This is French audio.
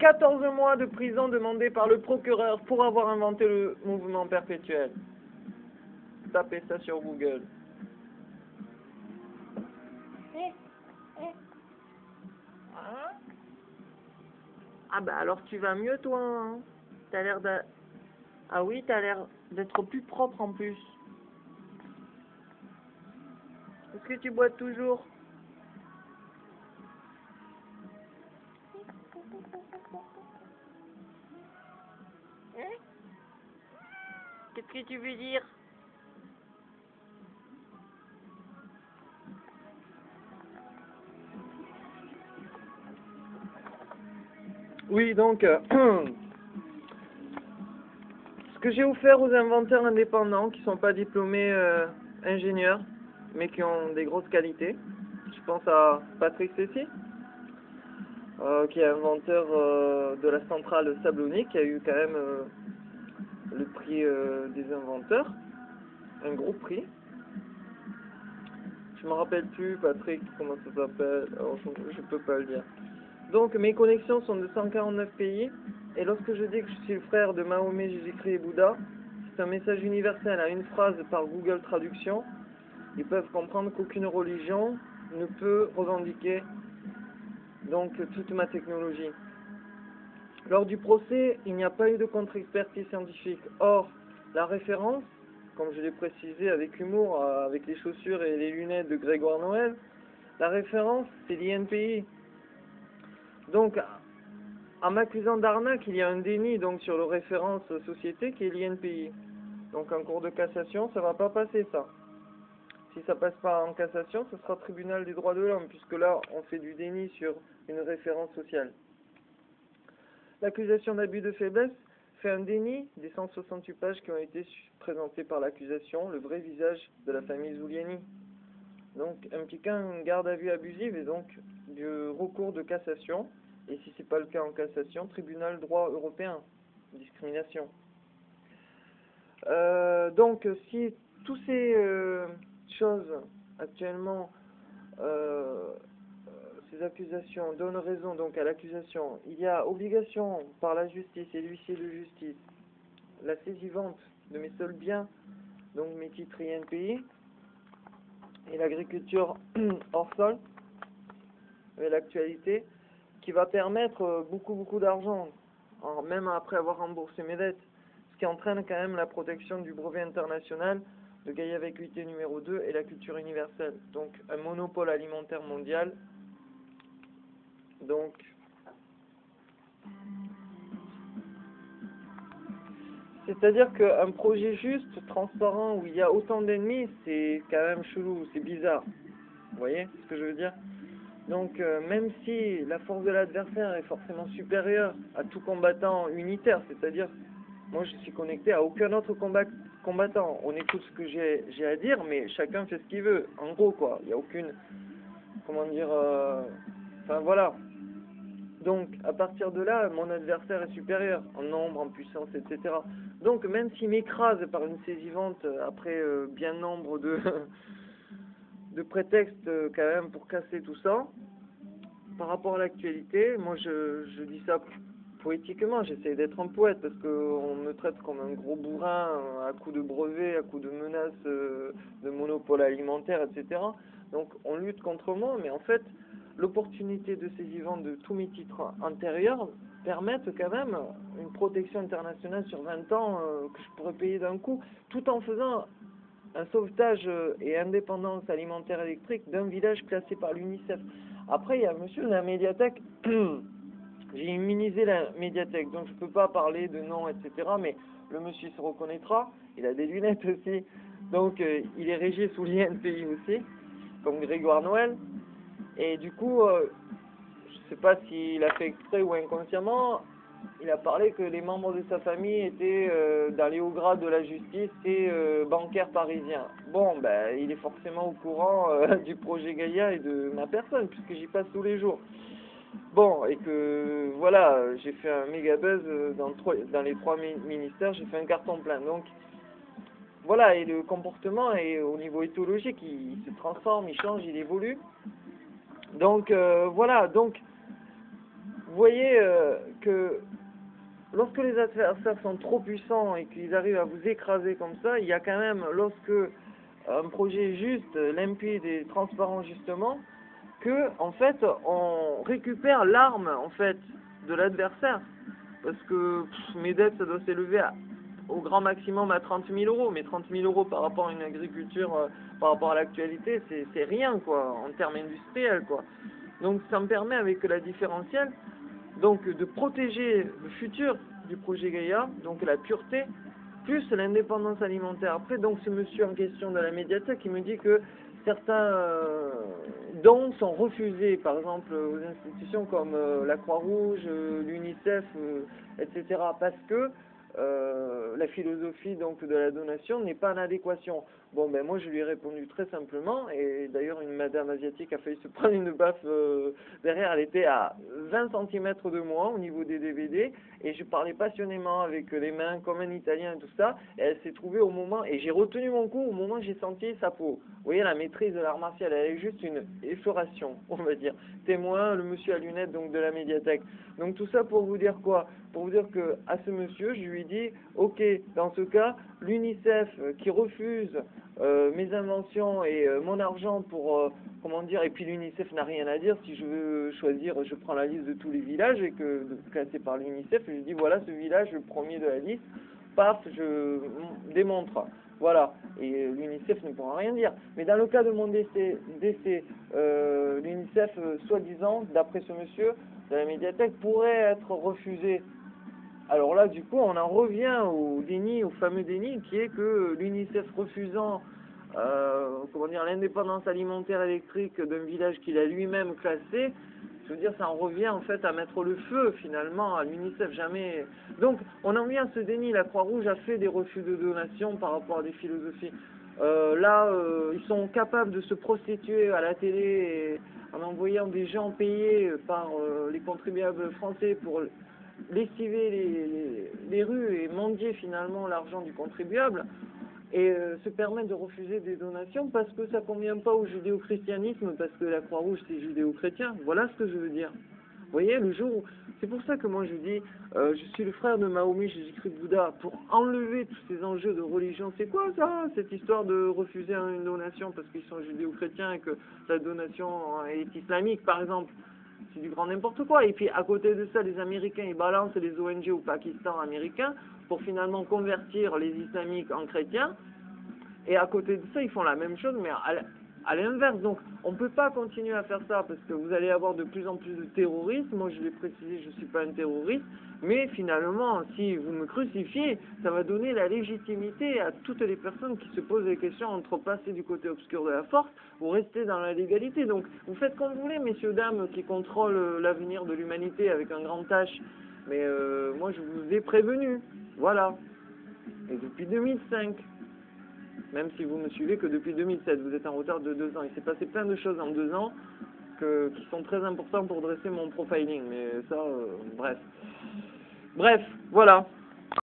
14 mois de prison demandés par le procureur pour avoir inventé le mouvement perpétuel. Tapez ça sur Google. Hein? Ah bah alors tu vas mieux toi, hein? T'as l'air de... Ah oui, t'as l'air d'être plus propre en plus. Est-ce que tu bois toujours? Hein? Qu'est-ce que tu veux dire? Oui, donc, ce que j'ai offert aux inventeurs indépendants qui sont pas diplômés ingénieurs, mais qui ont des grosses qualités, je pense à Patrick Cessy, qui est inventeur de la centrale Sablonique, qui a eu quand même le prix des inventeurs, un gros prix. Je me rappelle plus, Patrick, comment ça s'appelle, alors je peux pas le dire. Donc mes connexions sont de 149 pays, et lorsque je dis que je suis le frère de Mahomet, Jésus-Christ et Bouddha, c'est un message universel à une phrase par Google Traduction. Ils peuvent comprendre qu'aucune religion ne peut revendiquer donc toute ma technologie. Lors du procès, il n'y a pas eu de contre-expertise scientifique. Or, la référence, comme je l'ai précisé avec humour, avec les chaussures et les lunettes de Grégoire Noël, la référence, c'est l'INPI. Donc, en m'accusant d'arnaque, il y a un déni donc sur le référence société qui est l'INPI. Donc, en cours de cassation, ça va pas passer ça. Si ça passe pas en cassation, ce sera tribunal des droits de l'homme, puisque là, on fait du déni sur une référence sociale. L'accusation d'abus de faiblesse fait un déni des 168 pages qui ont été présentées par l'accusation, le vrai visage de la famille Zuliani. Donc, impliquant une garde à vue abusive et donc du recours de cassation, et si c'est pas le cas en cassation, tribunal droit européen, discrimination. Donc, si tous ces choses actuellement, ces accusations donnent raison donc à l'accusation, il y a obligation par la justice et l'huissier de justice, la saisie-vente de mes seuls biens, donc mes titres INPI, et l'agriculture hors sol, et l'actualité, qui va permettre beaucoup d'argent, même après avoir remboursé mes dettes, ce qui entraîne quand même la protection du brevet international de Gaïa Vacuité numéro 2 et la culture universelle. Donc un monopole alimentaire mondial. Donc c'est-à-dire qu'un projet juste, transparent, où il y a autant d'ennemis, c'est quand même chelou, c'est bizarre. Vous voyez ce que je veux dire? Donc même si la force de l'adversaire est forcément supérieure à tout combattant unitaire, c'est-à-dire moi je suis connecté à aucun autre combattant, on écoute ce que j'ai à dire, mais chacun fait ce qu'il veut, en gros quoi, il n'y a aucune, comment dire, enfin voilà. Donc à partir de là, mon adversaire est supérieur, en nombre, en puissance, etc. Donc même s'il m'écrase par une saisie-vente après bien nombre de... de prétexte quand même pour casser tout ça, par rapport à l'actualité, moi je dis ça poétiquement, j'essaie d'être un poète parce qu'on me traite comme un gros bourrin à coups de brevets, à coups de menaces de monopole alimentaire, etc. Donc on lutte contre moi, mais en fait l'opportunité de saisie-vente de tous mes titres antérieurs permettent quand même une protection internationale sur 20 ans que je pourrais payer d'un coup, tout en faisant un sauvetage et indépendance alimentaire électrique d'un village classé par l'UNICEF. Après, il y a monsieur de la médiathèque, j'ai immunisé la médiathèque, donc je ne peux pas parler de nom, etc. Mais le monsieur se reconnaîtra, il a des lunettes aussi, donc il est régi sous l'INPI aussi, comme Grégoire Noël. Et du coup, je ne sais pas s'il a fait exprès ou inconsciemment, il a parlé que les membres de sa famille étaient dans les hauts grades de la justice et bancaires parisiens. Bon, ben, il est forcément au courant du projet Gaïa et de ma personne, puisque j'y passe tous les jours. Bon, et que, voilà, j'ai fait un méga buzz dans les 3 ministères, j'ai fait un carton plein. Donc, voilà, et le comportement, est, au niveau éthologique, il se transforme, il change, il évolue. Donc, voilà, donc... vous voyez que lorsque les adversaires sont trop puissants et qu'ils arrivent à vous écraser comme ça, il y a quand même, lorsque un projet est juste, limpide et transparent justement, que en fait on récupère l'arme en fait de l'adversaire. Parce que mes dettes, ça doit s'élever au grand maximum à 30 000 euros. Mais 30 000 euros par rapport à une agriculture, par rapport à l'actualité, c'est rien, quoi, en termes industriels, quoi. Donc ça me permet, avec la différentielle, donc de protéger le futur du projet Gaïa, donc la pureté, plus l'indépendance alimentaire. Après, donc ce monsieur en question de la médiathèque, il me dit que certains dons sont refusés, par exemple aux institutions comme la Croix-Rouge, l'UNICEF, etc., parce que la philosophie donc de la donation n'est pas en adéquation. Bon, ben moi je lui ai répondu très simplement, et d'ailleurs une madame asiatique a failli se prendre une baffe derrière, elle était à 20 cm de moi au niveau des DVD, et je parlais passionnément avec les mains comme un Italien et tout ça, et elle s'est trouvée au moment, et j'ai retenu mon coup au moment où j'ai senti sa peau. Vous voyez, la maîtrise de l'art martial, elle est juste une effleuration, on va dire. Témoin, le monsieur à lunettes donc de la médiathèque. Donc tout ça pour vous dire quoi? Pour vous dire que à ce monsieur, je lui dis, ok, dans ce cas, l'UNICEF qui refuse mes inventions et mon argent pour, comment dire, et puis l'UNICEF n'a rien à dire, si je veux choisir, je prends la liste de tous les villages et que classés par l'UNICEF, et je dis, voilà, ce village, le premier de la liste, paf, je démontre. Voilà, et l'UNICEF ne pourra rien dire. Mais dans le cas de mon décès l'UNICEF, soi-disant, d'après ce monsieur de la médiathèque, pourrait être refusé. Alors là, du coup, on en revient au déni, au fameux déni, qui est que l'UNICEF refusant comment dire, l'indépendance alimentaire électrique d'un village qu'il a lui-même classé, je veux dire, ça en revient en fait à mettre le feu finalement à l'UNICEF, jamais. Donc, on en vient à ce déni. La Croix-Rouge a fait des refus de donation par rapport à des philosophies. Ils sont capables de se prostituer à la télé en envoyant des gens payés par les contribuables français pour lessiver les rues et mendier finalement l'argent du contribuable, et se permettre de refuser des donations parce que ça convient pas au judéo-christianisme, parce que la Croix-Rouge c'est judéo-chrétien. Voilà ce que je veux dire. Vous voyez, le jour où... C'est pour ça que moi je dis, je suis le frère de Mahomet, Jésus-Christ, Bouddha, pour enlever tous ces enjeux de religion. C'est quoi ça, cette histoire de refuser une donation parce qu'ils sont judéo-chrétiens et que la donation est islamique, par exemple? C'est du grand n'importe quoi. Et puis à côté de ça, les Américains, ils balancent les ONG au Pakistan américain pour finalement convertir les islamiques en chrétiens. Et à côté de ça, ils font la même chose, mais à l'inverse. Donc on ne peut pas continuer à faire ça parce que vous allez avoir de plus en plus de terroristes. Moi, je l'ai précisé, je ne suis pas un terroriste. Mais finalement, si vous me crucifiez, ça va donner la légitimité à toutes les personnes qui se posent des questions entre passer du côté obscur de la force ou rester dans la légalité. Donc, vous faites comme vous voulez, messieurs, dames, qui contrôlent l'avenir de l'humanité avec un grand H. Mais moi, je vous ai prévenu. Voilà. Et depuis 2005. Même si vous me suivez que depuis 2007, vous êtes en retard de 2 ans. Il s'est passé plein de choses en 2 ans qui sont très importantes pour dresser mon profiling. Mais ça, bref. Bref, voilà.